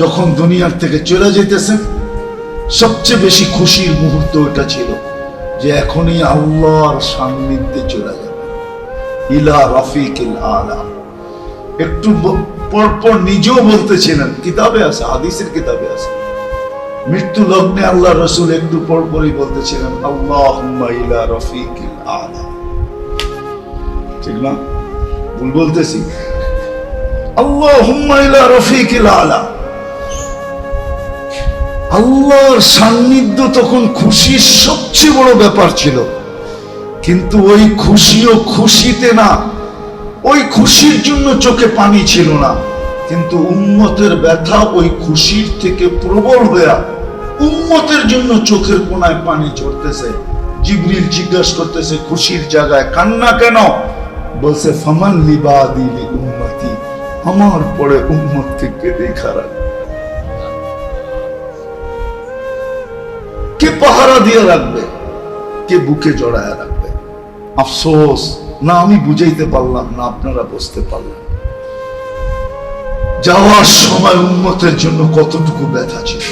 যখন দুনিয়ার থেকে চলে যেতেছেন সবচেয়ে বেশি খুশির মুহূর্ত ওটা ছিল যে এখনই আল্লাহর সান্নিধ্যে চলে যাবে, ইলা রাফিকিল আলা। একটু পরপর নিজেও বলতেছিলেন, কিতাবে আছে, হাদিসের কিতাবে আছে, মৃত্যু লগ্নে আল্লাহ রসুল একটু পরপরই বলতেছিলেন আল্লাহুম্মা ইলা রাফিকিল আলা। ঠিক না? ভুল বলতেছি? আল্লাহুম্মা ইলা রাফিকিল আলা। আল্লাহর সান্নিধ্য তখন খুশির সবচেয়ে বড় ব্যাপার ছিল, কিন্তু ওই খুশিও খুশিতে না, ওই খুশির জন্য চোখে পানি ছিল না, কিন্তু উম্মতের ব্যথা ওই খুশির থেকে প্রবল হয়ে উম্মতের জন্য চোখের কোনায় পানি ঝরতেছে। জিবরিল জিজ্ঞাসা করতেছে, খুশির জায়গায় কান্না কেন? বলছে ফামান লিবাদি লি উম্মতি, আমার পরে উম্মতকে কে দেখা রাখবে, কে পাহারা দিয়ে রাখবে, কে বুকে জড়ায় রাখবে। আফসোস, না আমি বুঝাইতে পারলাম না, আপনারা বুঝতে পারলেন। যাওয়ার সময় উম্মতের জন্য কতটুকু ব্যথা ছিল।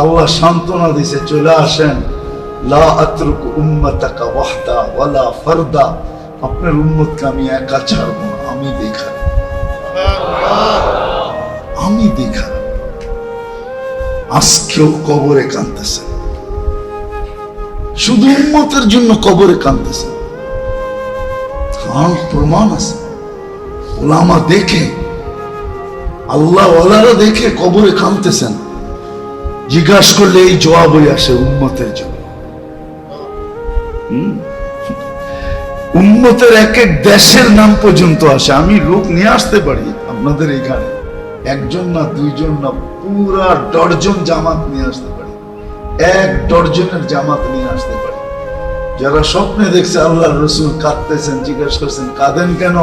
আল্লাহ সান্ত্বনা দিছে, চলে আসেন, লা আতরুকু উম্মাতাকা ওয়াহদা ওয়ালা ফারদা, আপনার উম্মতকে আমি একা ছাড়ব না, আমি দেখা, আমি দেখা। আজকেও কবরে কাঁদতেছে, শুধু উম্মতের জন্য কবরে কাঁদতেছে। প্রমাণ আছে, ওলামা দেখে, আল্লাহ ওয়ালারা দেখে কবরে কাঁদতেছেন। জিজ্ঞাসা করলে এই জবাবই আসে, উম্মতের জন্য। উম্মতের এক এক দেশের নাম পর্যন্ত আসে। আমি লোক নিয়ে আসতে পারি আপনাদের এখানে, একজন না, দুইজন না, পুরা ডর্জন জামাত নিয়ে আসতে পারি, এক ডর্জনের জামাত নিয়ে আসতে পারি। যারা স্বপ্নে দেখছে আল্লাহ রসুল কাঁদতেছেন, জিজ্ঞাসা করছেন কাঁদেন কেন?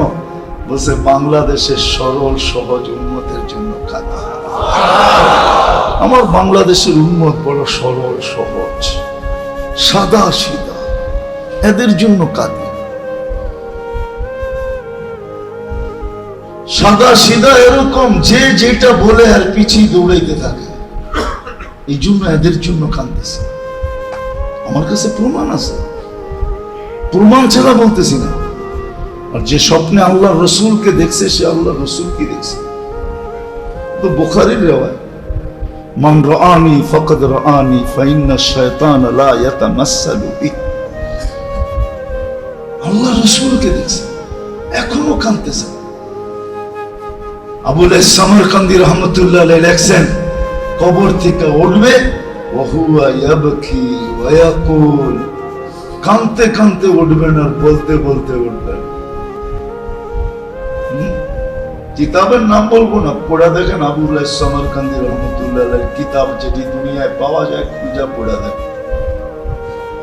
বলছে বাংলাদেশের সরল সহজ উম্মতের জন্য কাঁদে। আমার বাংলাদেশের উম্মত বড় সরল সহজ, সাদা সিধা, এদের জন্য কাঁদে। সাদা সিধা এরকম যে যেটা বলে আর পিছিয়ে দৌড়াইতে থাকে, এই জন্য এদের জন্য কাঁদতেছে। আমার কাছে প্রমাণ আছে, প্রমাণ ছাড়া বলতেছি না। আর যে স্বপ্নে আল্লাহ রসুলকে দেখছে, সে আল্লাহ রসুল কি দেখছে? তো বুখারীর রিওয়ায়াত, মান রাআনি ফাকাদ রাআনি ফাইন্না শায়তান লা ইয়াতামাসসালু বি। আল্লাহ রসুলকে দেখছে, এখনো কাঁদতেছে। আবুল সামরকান্দি রহমতুল্লাহ আলাইহি লেখছেন, কবর থেকে উঠবে, ওয়া হুয়া ইয়াবকি ওয়া ইয়াকুল, কাঁদতে কাঁদতে উঠবেন আর বলতে বলতে উঠবেন। কিতাবের নাম বলবো না, পড়া দেখেন আবুল সামরকান্দি রহমতুল্লাহ আলাইহি কিতাব, যেটি দুনিয়ায় পাওয়া যায় খুঁজা পড়া দেখেন।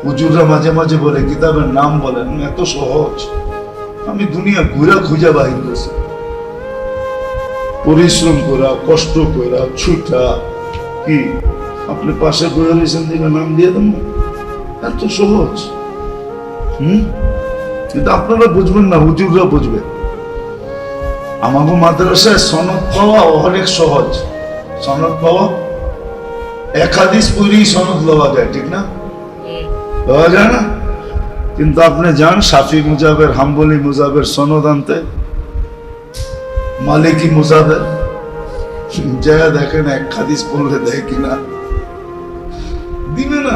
হুজুররা মাঝে মাঝে বলে কিতাবের নাম বলেন, এত সহজ। আমি দুনিয়া ঘুরা খুঁজা বাহির করছি, পরিশ্রম করা, কষ্ট করা, ছুটা। কি আপনি পাশে বইয়া রয়েছেন দিকে নাম দিয়ে দেন না, এত সহজ। কিন্তু আপনারা বুঝবেন না, হুজুররা বুঝবে। আমাকে মাদ্রাসায় সনদ পাওয়া অনেক সহজ। সনদ পাওয়া, এক হাদিস পড়েই সনদ লওয়া যায়, ঠিক না? লওয়া যায় না? কিন্তু আপনি যান শাফি মুজাবের, হাম্বলি মুজাবের সনদ আনতে, মালিকি মুজাবের, যা দেখেন এক হাদিস পড়লে দেয় কিনা, দিবে না।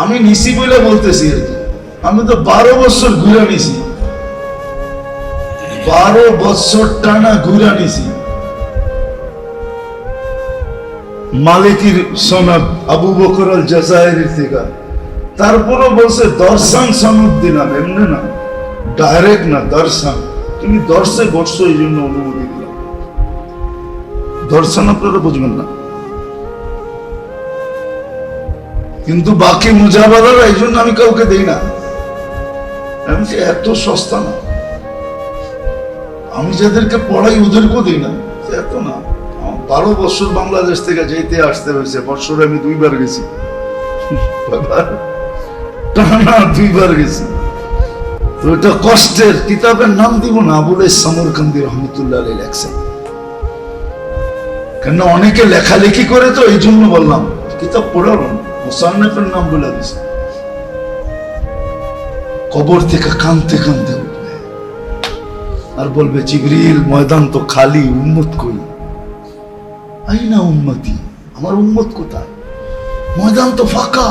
আমি নিছি বলে বলতেছি আর কি, আমি তো 12 বছর ঘুরে নিছি, 12 বছর টানা ঘুরে নিছি। মালিকির সনদ আবু বকর আল জাজাইরি থেকে, তারপরও বলছে দর্শন সনদ দিলাম, এমনি না, ডাইরেক্ট না, দর্শন। তুমি দর্শে বসছো, এই জন্য অনুমতি দিলাম। দর্শন আপনারা বুঝবেন না, কিন্তু বাকি মুজাবাদারা, এই জন্য আমি কাউকে দেই না। আমি এত সস্তা না, আমি যাদেরকে পড়াই ওদেরকেও দিই না, এত না। 12 বছর বাংলাদেশ থেকে যেতে আসতে হয়েছে, বছরে আমি 2 বার গেছি, টানা 2 বার গেছি। তো এটা কষ্টের। কিতাবের নাম দিব না, আবুল সামরকান্দি রহমতুল্লাহ আলাইহি লেখছেন, কেন অনেকে লেখালেখি করে, তো এই জন্য বললাম কিতাব পড়ার মুসান্নিফের নাম বলে দিছে। কবর থেকে কাঁদতে কাঁদতে উঠবে আর বলবে জিবরিল ময়দান তো খালি, উম্মত কই? আইনা উম্মতি, আমার উম্মত কোথায়? ময়দান তো ফাঁকা,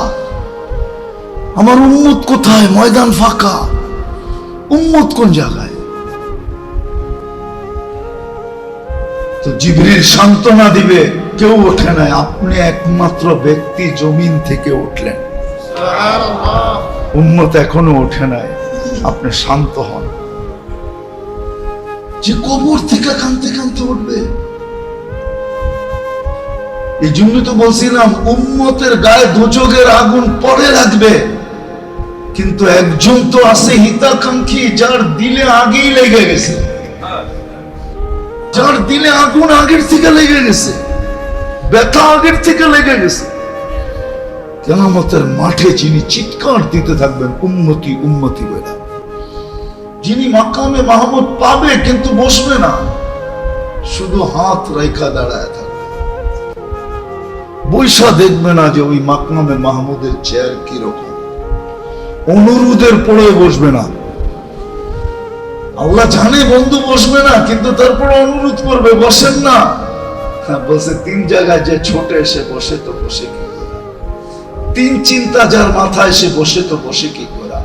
আমার উম্মত কোথায়? ময়দান ফাঁকা, উম্মত কোন জায়গায়? তো জিবরিল সান্ত্বনা দিবে, কেউ ওঠে নাই, আপনি একমাত্র ব্যক্তি জমিন থেকে উঠলেন, উম্মত এখনো ওঠে নাই, আপনি শান্ত হন। যে কবর থেকে কাঁদতে কাঁদতে উঠবে। এই জন্য তো বলছিলাম উম্মতের গায়ে দোজখের আগুন পরে লাগবে, কিন্তু একজন তো আছে হিতাকাঙ্ক্ষী, যার দিলে আগেই লেগে গেছে, যার দিলে আগুন আগের থেকে লেগে গেছে, ব্যথা আগের থেকে লেগে গেছে। কিয়ামতের মাঠে যিনি চিৎকার দিতে থাকবেন উম্মতি উম্মতি বলে, যিনি মাকামে মাহমুদ পাবে কিন্তু বসবে না, শুধু হাত রাইখা দাঁড়ায় থাকবে, বৈশা দেখবে না যে ওই মাকামে মাহমুদের চেয়ার কিরকম, অনুরোধের পরে বসবে না। আল্লাহ জানে বন্ধু বসবে না, কিন্তু তারপর অনুরোধ করবে বসেন না। বলছে তিন জায়গায় যে ছোটে এসে বসে তো বসে কি করা, তিন চিন্তা যার মাথায় এসে বসে তো বসে কি করা।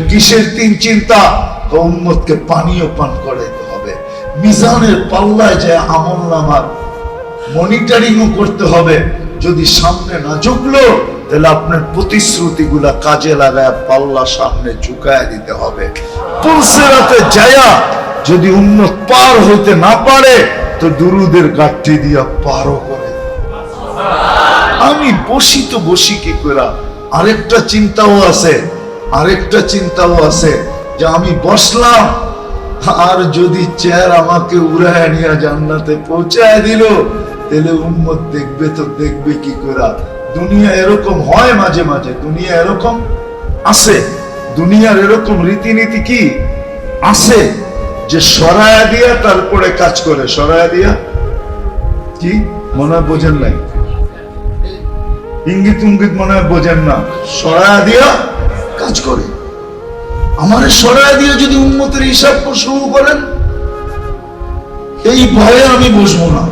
কিসের তিন চিন্তা? উম্মতকে পানীয় পান করাইতে হবে, মিজানের পাল্লায় যে আমলনামার মনিটরিংও করতে হবে। যদি সামনে না ঝুঁকলো তাহলে আপনার প্রতিশ্রুতি গুলা কাজে লাগায় পাল্লা সামনে ঝুঁকায় দিতে হবে। পুলসেরাতে যায়া যদি উম্মত পার হইতে না পারে তো দুরুদের গাঠি দিয়া পারও করে। আমি বসি তো বসি কি করে? আরেকটা চিন্তাও আছে, আরেকটা চিন্তাও আছে যে আমি বসলাম আর যদি চেয়ার আমাকে উড়ায় নিয়ে জান্নাতে পৌঁছায় দিল তাহলে উম্মত দেখবে তো দেখবে কি করে। দুনিয়া এরকম হয় মাঝে মাঝে, দুনিয়া এরকম আছে, দুনিয়ার এরকম রীতিনীতি কি আছে যে সরায়া দিয়া তারপরে কাজ করে। সরায়া দিয়া কি মনে হয় বোঝেন নাই, ইঙ্গিত ইঙ্গিত মনে হয় বোঝেন না। সরায়া দিয়া কাজ করে। আমার সরায়া দিয়ে যদি উম্মতের হিসাব শুরু করেন, এই ভয়ে আমি বসবো না।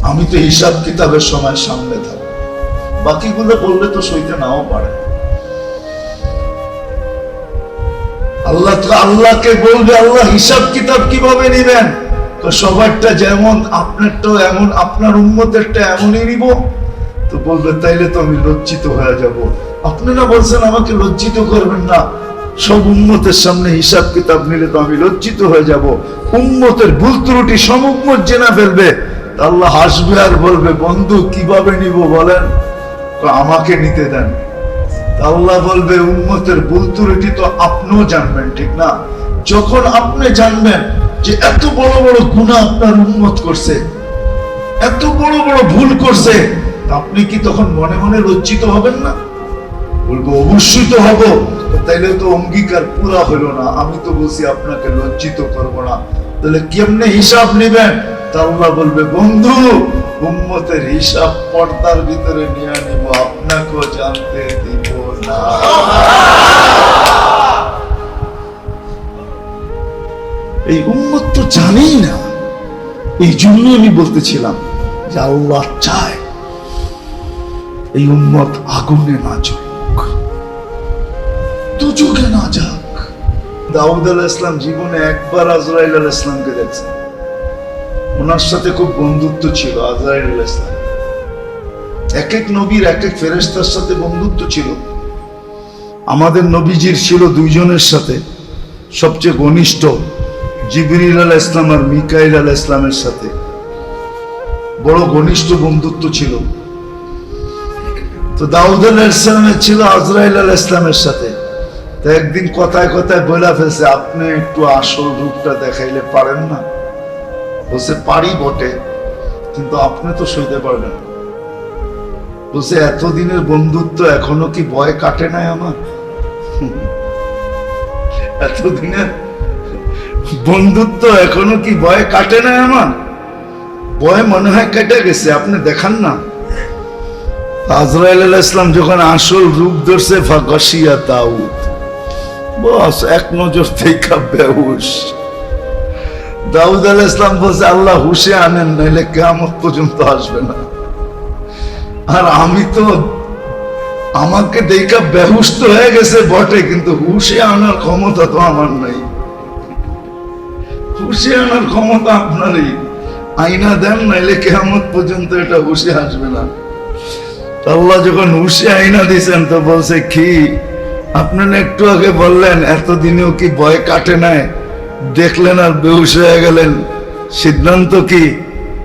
আমি তো হিসাব কিতাবের সময় সামনে থাকবো, বাকিগুলো বললে তো সইতে নাও পারে। আল্লাহ তো আল্লাহকে বলবে আল্লাহ হিসাব কিতাব কিভাবে নিবেন? তো সবারটা যেমন আপনারটাও এমন, আপনার উম্মতেরটা এমনই নিব। তো বলবে তাইলে তো আমি লজ্জিত হয়ে যাব। আপনারা বলছেন আমাকে লজ্জিত করবেন না, সব উম্মতের সামনে হিসাব কিতাব নিলে তো আমি লজ্জিত হয়ে যাব। উম্মতের ভুল ত্রুটি সব উম্মত জেনে ফেলবে। আল্লাহ হাসবে আর বলবে বন্ধু কিভাবে নিব বলেন? আমাকে নিতে দেন। আল্লাহ বলবে উম্মতের ভুল ত্রুটি তো আপনিও জানবেন, ঠিক না? যখন আপনি জানবেন যে এত বড় বড় গুনাহ আপনার উম্মত করছে, এত বড় বড় ভুল করছে, আপনি কি তখন মনে মনে লজ্জিত হবেন না? বলবো অবশ্যই তো হবো। তাইলে তো অঙ্গীকার পুরা হলো না। আমি তো বলছি আপনাকে লজ্জিত করবো না, তাহলে কেমনে হিসাব নেবেন? তা আল্লাহ বলবে বন্ধু উম্মতের হিসাব পর্দার ভিতরে নিয়ে নিব, আপনাকেও জানতে দিব না। এই উম্মত তো জানেই না। এই জন্য আমি বলতেছিলাম যে আল্লাহ চায় এই উম্মত আগুনে না যাক, দুজকে না যাক। দাউদ আলাইহিস সালাম জীবনে একবার আজরাইল আলাইহিস সালামকে দেখছেন। ওনার সাথে খুব বন্ধুত্ব ছিল আজরাইল আলাইহিস সালাম। এক এক নবীর এক এক ফেরেশতার সাথে বন্ধুত্ব ছিল। আমাদের নবীজির ছিল দুইজনের সাথে, সবচেয়ে ঘনিষ্ঠ জিবরিল আলাইহিস সালাম আর মিকাইল আলাইহিস সালামের সাথে বড় ঘনিষ্ঠ বন্ধুত্ব ছিল। তো দাউদ আলাইহিস সালামের ছিল আজরাইল আলাইহিস সালামের সাথে। তো একদিন কথায় কথায় বলে ফেলছে, আপনি একটু আসল রূপটা দেখাইলে পারেন না? বলছে পারি বটে, কিন্তু আপনি তো সইতে পারবেন। বলছে এতদিনের বন্ধুত্ব এখনো কি ভয় কাটে নাই আমার? এতদিনের বন্ধুত্ব এখনো কি ভয় কাটে নাই আমার? ভয় মনে হয় কেটে গেছে, আপনি দেখান না। আজরাইল আলাইহিস সালাম যখন আসল রূপ ধরছে, ফাগাশিয়া দাউদ, বস এক নজর থেকে বেহুশ। দাউদ আলাইহিস সালাম বলছে, আল্লাহ হুশে আনেন, নাইলে কিয়ামত পর্যন্ত আসবে না। আর আমি তো, আমাকে দেখা বেহুশ তো হয়ে গেছে বটে, কিন্তু হুশে আনার ক্ষমতা তো আমার নাই। হুশে আনার ক্ষমতা আপনারই। আইনা দেন, নাইলে কিয়ামত পর্যন্ত এটা হুশে আসবে না। আল্লাহ যখন হুশে আইনা দিয়েছেন, তো বলছে কি, আপনারা একটু আগে বললেন এতদিনেও কি ভয় কাটে নাই, দেখলেন আর বেহুশ হয়ে গেলেন, সিদ্ধান্ত কি?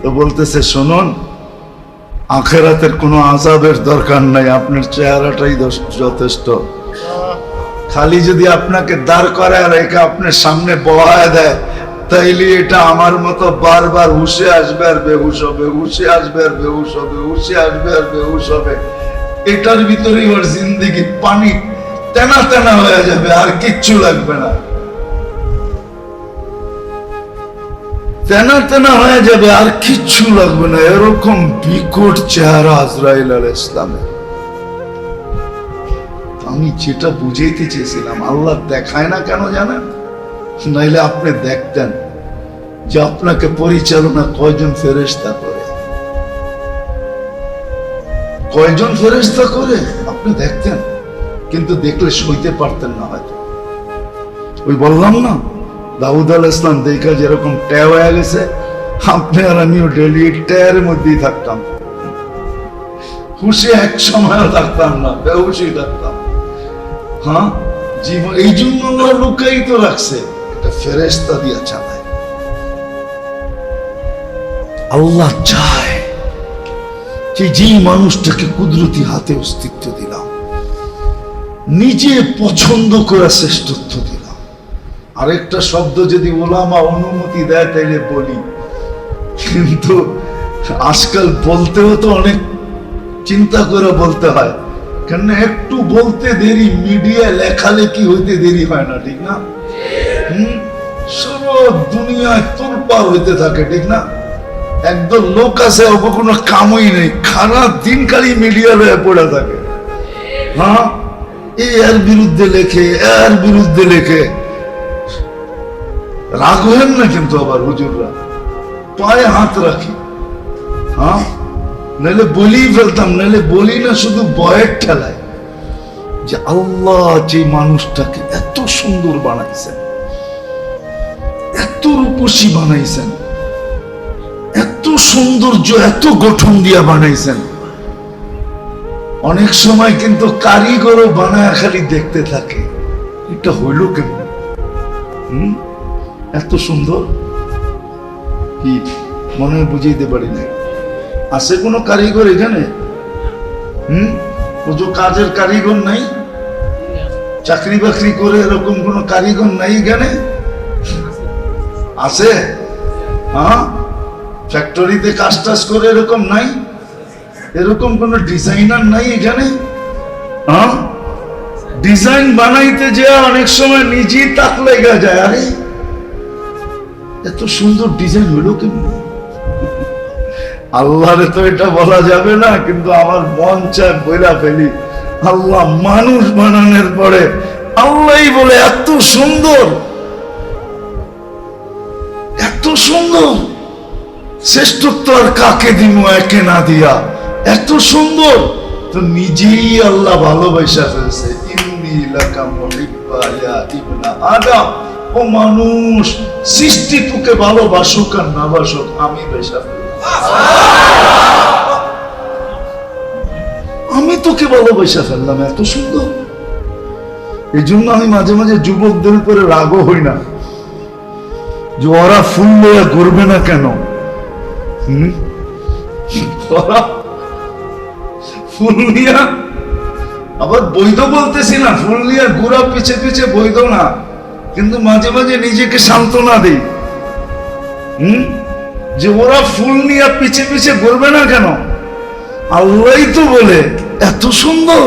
তো বলতেছে, শুনুন, আখেরাতের কোনো আযাবের দরকার নাই, আপনার চেহারাটাই যথেষ্ট। খালি যদি আপনাকে দাঁড় করায় আর একে আপনার সামনে বহায় দেয়, তাইলে এটা আমার মতো বারবার হুশে আসবে আর বেহুশ হবে, হুশে আসবে আর বেহুশ হবে, হুশে আসবে আর বেহুশ হবে। এটার ভিতরেই ওর জিন্দেগি পানি তেনা তেনা হয়ে যাবে, আর কিচ্ছু লাগবে না। তেনা তেনা হয়ে যাবে, আর কিচ্ছু লাগবে না। এরকম বিকট চেহারা আজরাইল আলাইহিস সালামের। আমি যেটা বুঝাইতে চেয়েছিলাম, আল্লাহ দেখায় না কেন জানেন? নাইলে আপনি দেখতেন যে আপনাকে পরিচালনা কয়জন ফেরেশতা করে, কয়জন ফেরেশতা করে আপনি দেখতেন, কিন্তু দেখলে সইতে পারতেন না হয়তো। ওই বললাম না, দাউদ আলাইহিস সালাম দেখা যেরকম ট্যাব হয়ে গেছে, আপনি আর আমিও ডেলি ট্যায়ের মধ্যেই থাকতাম, হুশে এক সময়ও থাকতাম না, বেহুশই থাকতাম। হ্যাঁ, জীবন এই জন্য আল্লাহ লুকায়িত রাখছে, এটা ফেরেশতা দিয়া চালায়। আল্লাহ চায় যে যেই মানুষটাকে কুদরতি হাতে অস্তিত্ব দিলাম, নিজে পছন্দ করা শ্রেষ্ঠত্ব দিলাম। আরেকটা শব্দ যদি ওলামা অনুমতি দেয় তাইলে বলি, কিন্তু আজকাল বলতেও তো অনেক চিন্তা করে বলতে হয়, কেন একটু বলতে দেরি, মিডিয়া লেখালেখি হইতে দেরি হয় না, ঠিক না? সারা দুনিয়ায় তোলপাড় হইতে থাকে, ঠিক না? একদম লোক আছে, কোনো কামই নেই, খানা দিন খালি মিডিয়া হয়ে পড়ে থাকে। হ্যাঁ, এর বিরুদ্ধে লেখে, এর বিরুদ্ধে লেখে। রাগ হয়েন না কিন্তু আবার হুজুররা, পায়ে হাত রাখি। হ্যাঁ, নাহলে বলেই ফেলতাম, নাহলে বলি না শুধু বয়ের ঠেলায়, যে আল্লাহ যে মানুষটাকে এত সুন্দর বানাইছেন, এত রূপসী বানাইছেন, এত সৌন্দর্য, এত গঠন দিয়া বানাইছেন। অনেক সময় কিন্তু কারিগরও বানায় খালি দেখতে থাকে, এটা হইল কেমন? এত সুন্দর কি মনে হয় বুঝাইতে পারি না। আছে কোনো কারিগর এখানে? ও যে কাজের কারিগর নাই, চাকরি বাকরি করে এরকম কোনো কারিগর নাই এখানে? আছে? হ্যাঁ, ফ্যাক্টরিতে কাজ টাজ করে এরকম নাই? এরকম কোন ডিজাইনার নাই এখানে? হ্যাঁ, ডিজাইন বানাইতে যে অনেক সময় নিজেই তাক লেগে যায়, আরে এত সুন্দর ডিজাইন হলো কেমন? আল্লাহরে তো এটা বলা যাবে না, কিন্তু আমার মন চায় বইলা ফেলি, আল্লাহ মানুষ বানানোর পরে আল্লাহই বলে এত সুন্দর, এত সুন্দর, শ্রেষ্ঠত্ব আর কাকে দিব একে না দিয়া, এত সুন্দর। তো নিজেই আল্লাহ ভালোবাসা ফেলছে, ইন্নী লাকা মুহিব্বা ইয়া ইবনা আদম, ও মানুষ, সৃষ্টি তোকে ভালোবাসুক আর না বাসুক, আমি বেশা আমি তোকে ভালোবাসা ফেললাম, এত সুন্দর। এই জন্য আমি মাঝে মাঝে যুবকদের উপরে রাগও হই না, যে ওরা ফুল লইয়া ঘুরবে না কেন? ওরা ফুল নিয়া, আবার বৈধ বলতেছি না, ফুল নিয়া ঘুরা পিছে পিছে বৈধ না, কিন্তু মাঝে মাঝে নিজেকে সান্ত্বনা দিই, যে ওরা ফুল নিয়ে পিছে পিছে ঘুরবে না কেন? আল্লাহই তো বলে এত সুন্দর,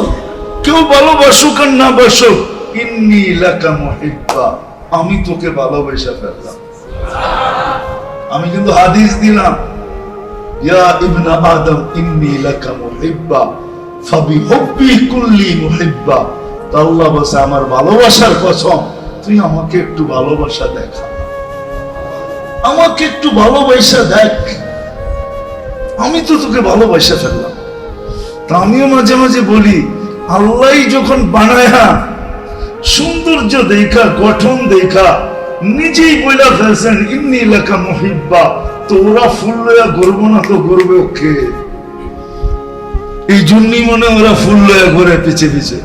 কেউ ভালোবাসুক আর না বাসুক, ইন্নী লাকা মুহিব্বা, আমি তোকে ভালোবাসা ফেললাম। আমি কিন্তু হাদিস দিলাম, ইয়া ইবনা আদম ইন্নী লাকা মুহিব্বা ফাবিহুব্বি কুল্লি মুহিব্বা। তো আল্লাহ বলে আমার ভালোবাসার কসম, তুই আমাকে একটু ভালোবাসা দেখা, আমাকে একটু ভালোবাসা দেখ, আমি তো তোকে ভালোবাসা ফেললাম। তা আমিও মাঝে মাঝে বলি, আল্লাহ যখন বানায়া সৌন্দর্য দেখা, গঠন দেখা, নিজেই বইলা ফেলছেন ইন্নী লাকা মুহিব্বা, তো ওরা ফুল লয়া ঘুরবো না তো ঘুরবে ওকে? এই জন্যই মনে ওরা ফুল লয়া ঘুরে পিছে পিছে।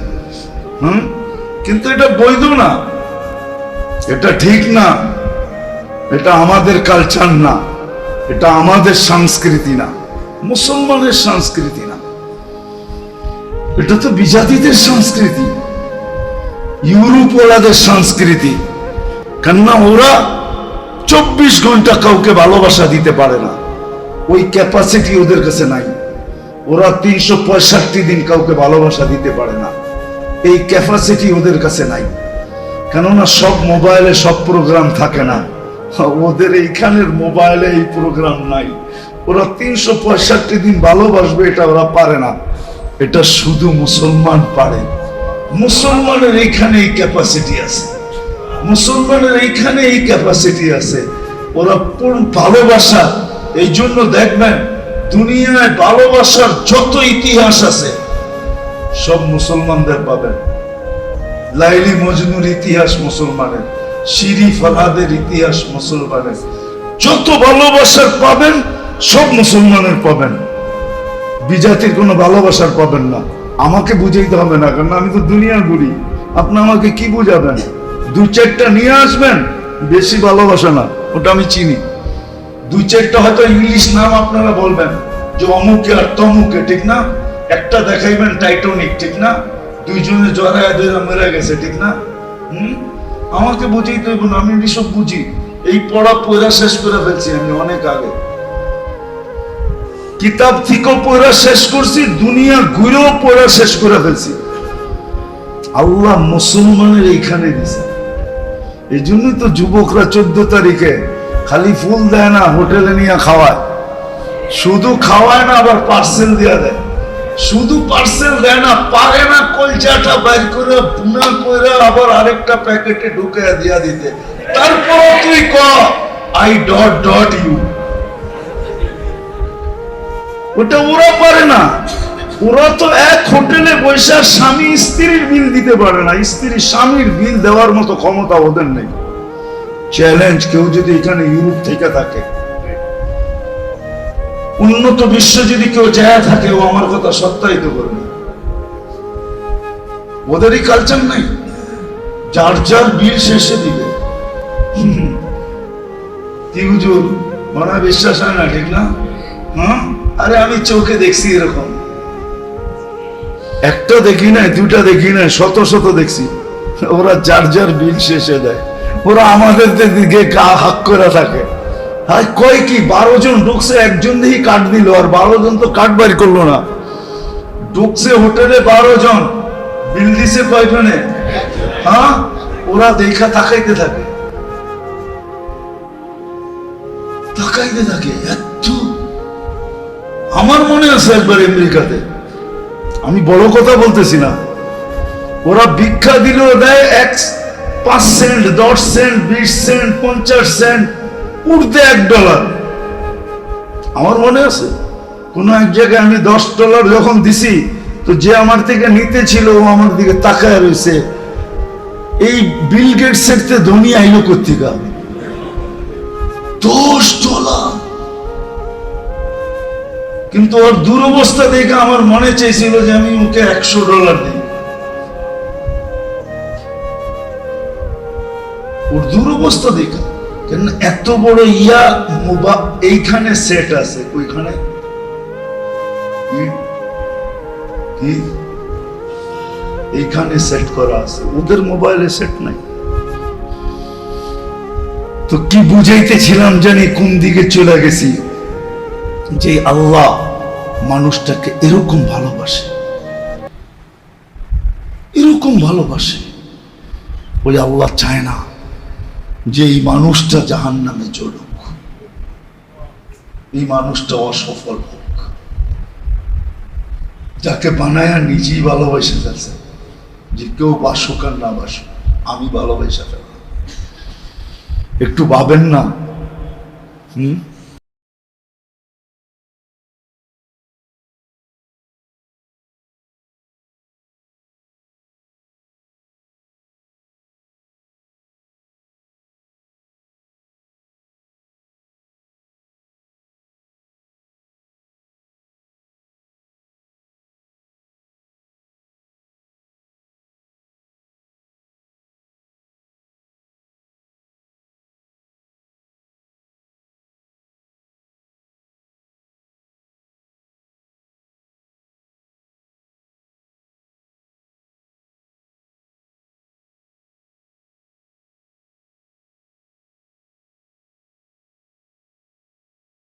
কিন্তু এটা বৈধ না, এটা ঠিক না, এটা আমাদের কালচার না, এটা আমাদের সংস্কৃতি না, মুসলমানের সংস্কৃতি না, এটা তো বিজাতিদের সংস্কৃতি, ইউরোপ ওলাদের সংস্কৃতি। কেননা ওরা 24 ঘন্টা কাউকে ভালোবাসা দিতে পারে না, ওই ক্যাপাসিটি ওদের কাছে নাই। ওরা 365 দিন কাউকে ভালোবাসা দিতে পারে না, এই ক্যাপাসিটি ওদের কাছে নাই। কেননা সব মোবাইলে সব প্রোগ্রাম থাকে না, ওদের এইখানের মোবাইলে এই প্রোগ্রাম নাই। ওরা 365 দিন ভালোবাসবে, এটা ওরা পারে না, এটা শুধু মুসলমান পারে। মুসলমানের এইখানে এই ক্যাপাসিটি আছে, মুসলমানের এইখানে এই ক্যাপাসিটি আছে। ওরা ভালোবাসা, এই জন্য দেখবেন দুনিয়ায় ভালোবাসার যত ইতিহাস আছে সব মুসলমানদের পাবেন। লাইলি মজনুর ইতিহাস মুসলমানের, শিরি ফরহাদের ইতিহাস মুসলমানের, যত ভালোবাসার পাবেন সব মুসলমানের পাবেন, বিজাতির কোনো ভালোবাসার পাবেন না। আমাকে বুঝাইতে হবে না, কারণ আমি তো দুনিয়া ঘুরি। আপনি আমাকে কি বুঝাবেন? 2-4টা নিয়ে আসবেন, বেশি ভালোবাসা না, ওটা আমি চিনি। 2-4টা হয়তো ইংলিশ নাম আপনারা বলবেন, যে অমুকে আর তমুকে, ঠিক না? একটা দেখাইবেন টাইটানিক, ঠিক না? দুইজনে জড়ায় ধরে মরে গেছে, ঠিক না? আমাকে বুঝাইতে হইব না, আমি এসব বুঝি। এই পড়া শেষ করে ফেলছি আমি অনেক আগে, কিতাব থেকেও পড়া শেষ করছি, দুনিয়া ঘুরেও পড়া শেষ করে ফেলছি। আল্লাহ মুসলমানের এইখানে দিছে। এই জন্যই তো যুবকরা 14 তারিখে খালি ফুল দেয় না, হোটেলে নিয়ে খাওয়ায়। শুধু খাওয়ায় না, আবার পার্সেল দেয়া দেয়। শুধু পার্সেল দেয় না, পারে না কলচাটা বাইর করে পুনা করে আবার আরেকটা প্যাকেটে ঢুকে দিয়া দিতে। তারপর তুই ক আই ডট ইউ, ওটা ওরা পারে না। ওরা তো এক হোটেলে বসে স্বামী স্ত্রীর বিল দিতে পারে না, স্ত্রী স্বামীর বিল দেওয়ার মতো ক্ষমতা ওদের নেই। চ্যালেঞ্জ, কেউ যদি এখানে ইউরোপ থেকে থাকে, উন্নত বিশ্ব যদি কেউ যায় থাকে, ও আমার কথা সত্যায়িত করবে। ওদেরই কালচার নাই, যার যার বিল শেষে দিবে। কি হুজুর, মনে হয় বিশ্বাস হয় না, ঠিক না? আরে আমি চোখে দেখছি এরকম, একটা দেখি না, 2টা দেখি না, শত শত দেখছি। ওরা যার যার বিল শেষে দেয়, ওরা আমাদের দিকে গা হাক করে থাকে। হ্যাঁ, কয় কি 12 জন ঢুকছে, একজন দেখি কার্ড দিল, আর 12 জন তো কার্ড বাইর করলো না। ঢুকছে হোটেলে 12 জন, বিল দিছে কয়জনে? হ্যাঁ, ওরা দেখা তাকাইতে থাকে, তাকাইতে থাকে। এত আমার মনে আছে একবার আমেরিকাতে, আমি বড় কথা বলতেছি না, ওরা ভিক্ষা দিলেও দেয় 5 সেন্ট, 10 সেন্ট, 20 সেন্ট, 50 সেন্ট, উঠতে $1। আমার মনে আছে কোন এক জায়গায় আমি $10 যখন দিছি, তো যে আমার থেকে নিতে ছিল ও আমার দিকে তাকায় রয়েছে, এই বিল গেটসের তে ধনী আইলো কোত্থেকে? $10। কিন্তু ওর দুরবস্থা দেখে আমার মনে চাইছিল যে আমি ওকে $100 দিই। ওর দুরবস্থা দেখে, কেন এত বড় এইখানে সেট আছে, ওইখানে এইখানে সেট করা আছে, ওদের মোবাইলে সেট নাই। তো কি বুঝাইতেছিলাম জানি, কোন দিকে চলে গেছি, যে আল্লাহ মানুষটাকে এরকম ভালোবাসে, এরকম ভালোবাসে। ওই আল্লাহ চায় না যে এই মানুষটা জাহান্নামে চলুক, এই মানুষটা অসফল হোক, যাকে বানায় নিজেই ভালোবেসে যাচ্ছে, যে কেউ বাসুক আর না বাসুক আমি ভালোবেসে ফেললাম। একটু ভাবেন না।